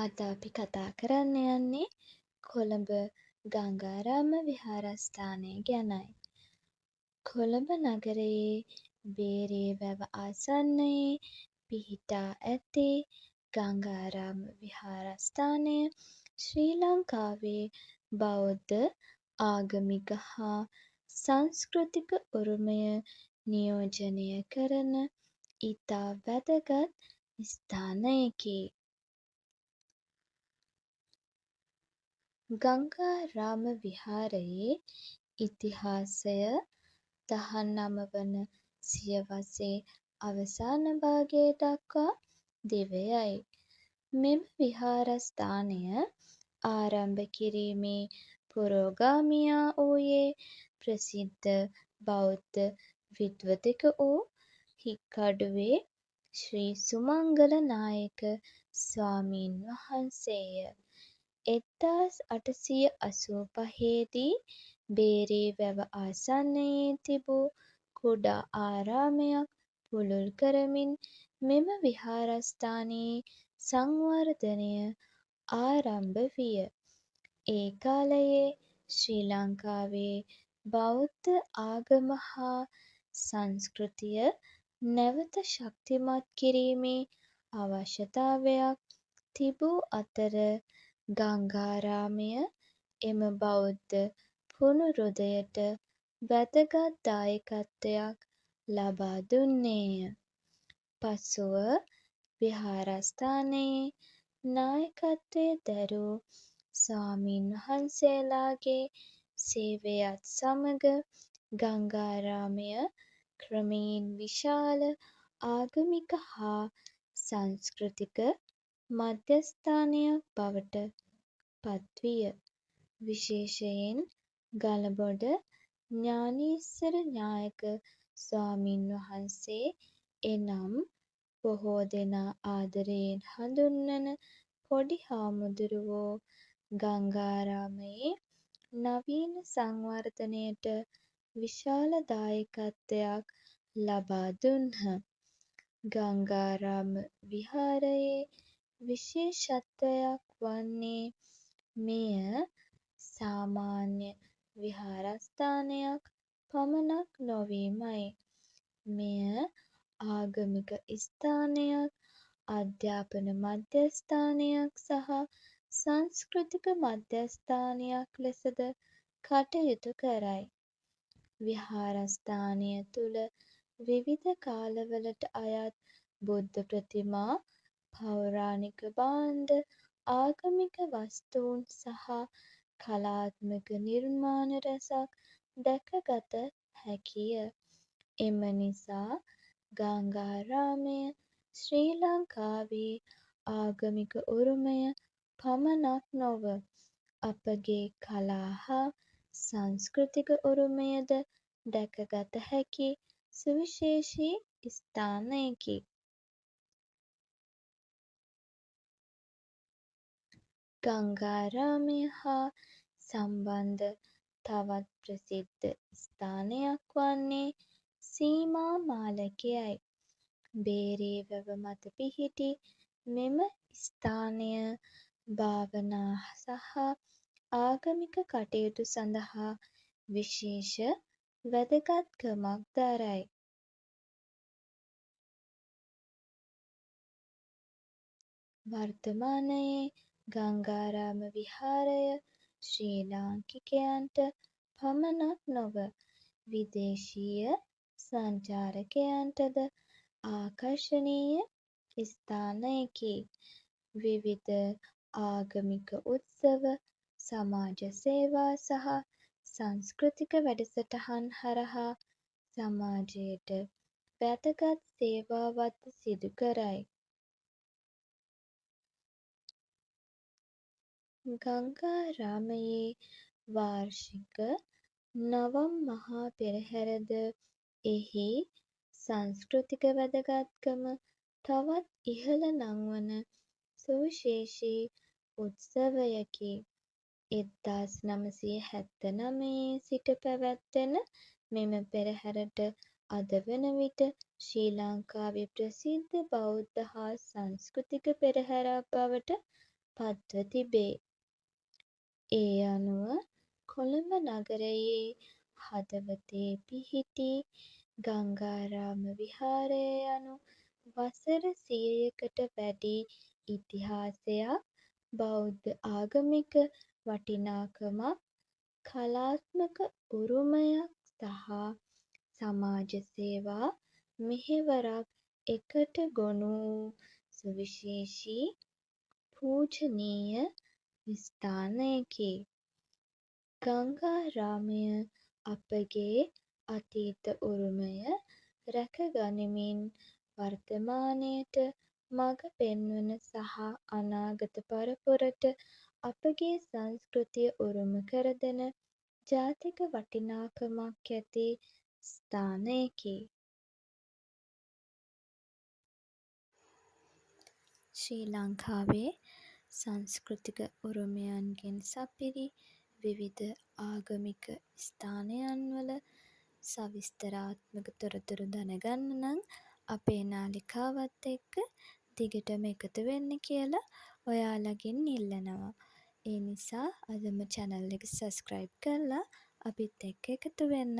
අද අපි කතා කරන්න යන්නේ කොළඹ ගංගාරාම විහාරස්ථානය ගැනයි. කොළඹ නගරයේ බේරේ වැව ආසන්නයේ පිහිටා ඇති ගංගාරාම විහාරස්ථානය ශ්‍රී ලංකාවේ බෞද්ධ ආගමික හා සංස්කෘතික උරුමය නියෝජනය කරන ඉතා වැදගත් ස්ථානයකි. ගංගාරාම විහාරයේ ඉතිහාසය 19 වන සියවසේ අවසාන භාගය දක්වා දිවයයි. මෙම විහාරස්ථානය ආරම්භ කිරීමේ පුරෝගාමියා වූයේ ප්‍රසිද්ධ බෞද්ධ විද්වතෙකු වූ හික්කඩුවේ ශ්‍රී සුමංගල නායක ස්වාමීන් වහන්සේය. 1885 දී බේරේ වැව ආසන්නයේ තිබූ කුඩා ආරාමයක් පුළුල් කරමින් මෙම විහාරස්ථානයේ සංවර්ධනය ආරම්භ විය. ඒ කාලයේ ශ්‍රී ලංකාවේ බෞද්ධ ආගම හා සංස්කෘතිය නැවත ශක්තිමත් කිරීමේ අවශ්‍යතාවයක් තිබූ අතර ගංගාරාමය එම බෞද්ධ පුනරුදයට වැදගත් දායකත්වයක් ලබා දුන්නේය. පසුව විහාරස්ථානයේ නායකත්වය දැරූ ස්වාමීන් වහන්සේලාගේ සේවයත් සමග ගංගාරාමය ක්‍රමයෙන් විශාල ආගමික හා සංස්කෘතික මධ්‍යස්ථානයක් බවට පත්විය. විශේෂයෙන් ගලබොඩ ඥානීස්සර නායක ස්වාමීන් වහන්සේ එනම් බොහෝ දෙනා ආදරයෙන් හඳුන්වන පොඩි හාමුදුරුවෝ ගංගාරාමයේ නවීන සංවර්ධනයට විශාල දායකත්වයක් ලබා දුන්හ. ගංගාරාම විහාරයේ විශේෂත්වයක් වන්නේ මෙය සාමාන්‍ය විහාරස්ථානයක් පමණක් නොවීමයි. මෙය ආගමික ස්ථානයක්, අධ්‍යාපන මධ්‍යස්ථානයක් සහ සංස්කෘතික මධ්‍යස්ථානයක් ලෙසද කටයුතු කරයි. විහාරස්ථානය තුළ විවිධ කාලවලට අයත් බුද්ධ ප්‍රතිමා, පෞරාණික භාණ්ඩ, ආගමික වස්තූන් සහ කලාත්මක නිර්මාණ රැසක් දැකගත හැකිය. එම නිසා ගංගාරාමය ශ්‍රී ලංකාවේ ආගමික උරුමය පමණක් නොව අපගේ කලා හා සංස්කෘතික උරුමයද දැකගත හැකි සුවිශේෂී ස්ථානයකි. ගංගාරාමය හා සම්බන්ධ තවත් ප්‍රසිද්ධ ස්ථානයක් වන්නේ සීමා මාලකයයි. බේරේ වැව මත පිහිටි මෙම ස්ථානය භාවනා සහ ආගමික කටයුතු සඳහා විශේෂ වැදගත්කමක් දරයි. වර්තමානයේ ගංගාරාම විහාරය ශ්‍රී ලාංකිකයන්ට පමණක් නොව විදේශීය සංචාරකයන්ටද ආකර්ශනීය ස්ථානයකි. විවිධ ආගමික උත්සව, සමාජ සේවා සහ සංස්කෘතික වැඩසටහන් හරහා සමාජයට වැදගත් සේවාවක්ද සිදු කරයි. ගංගාරාමයේ වාර්ෂික නවම් මහා පෙරහැරද එහි සංස්කෘතික වැදගත්කම තවත් ඉහළ නංවන සුවිශේෂී උත්සවයකි. 1979 සිට පැවැත්වෙන මෙම පෙරහැරට අද වන විට ශ්‍රී ලංකාවේ ප්‍රසිද්ධ බෞද්ධ හා සංස්කෘතික පෙරහැරක් බවට පත්ව තිබේ. ඒ අනුව කොළඹ නගරයේ හදවතේ පිහිටි ගංගාරාම විහාරය යනු වසර සියයකට වැඩි ඉතිහාසයක්, බෞද්ධ ආගමික වටිනාකමක්, කලාත්මක උරුමයක් සහ සමාජ සේවා මෙහෙවරක් එකට ගොනු වූ සුවිශේෂී පූජනීය ස්ථානයකි. ගංගාරාමය අපගේ අතීත උරුමය රැකගනිමින් වර්තමානයට මඟ පෙන්වන සහ අනාගත පරපුරට අපගේ සංස්කෘතිය උරුම කර දෙන ජාතික වටිනාකමක් ඇති ස්ථානයකි. ශ්‍රී ලංකාවේ සංස්කෘතික උරුමයන්ගෙන් සපිරි විවිධ ආගමික ස්ථානයන්වල සවිස්තරාත්මක තොරතුරු දැනගන්න නම් අපේ නාලිකාවත් එක්ක දිගටම එකතු වෙන්න කියලා ඔයාලගෙන් ඉල්ලනවා. ඒ නිසා අදම channel එක subscribe කරලා අපිත් එක්ක එකතු වෙන්න.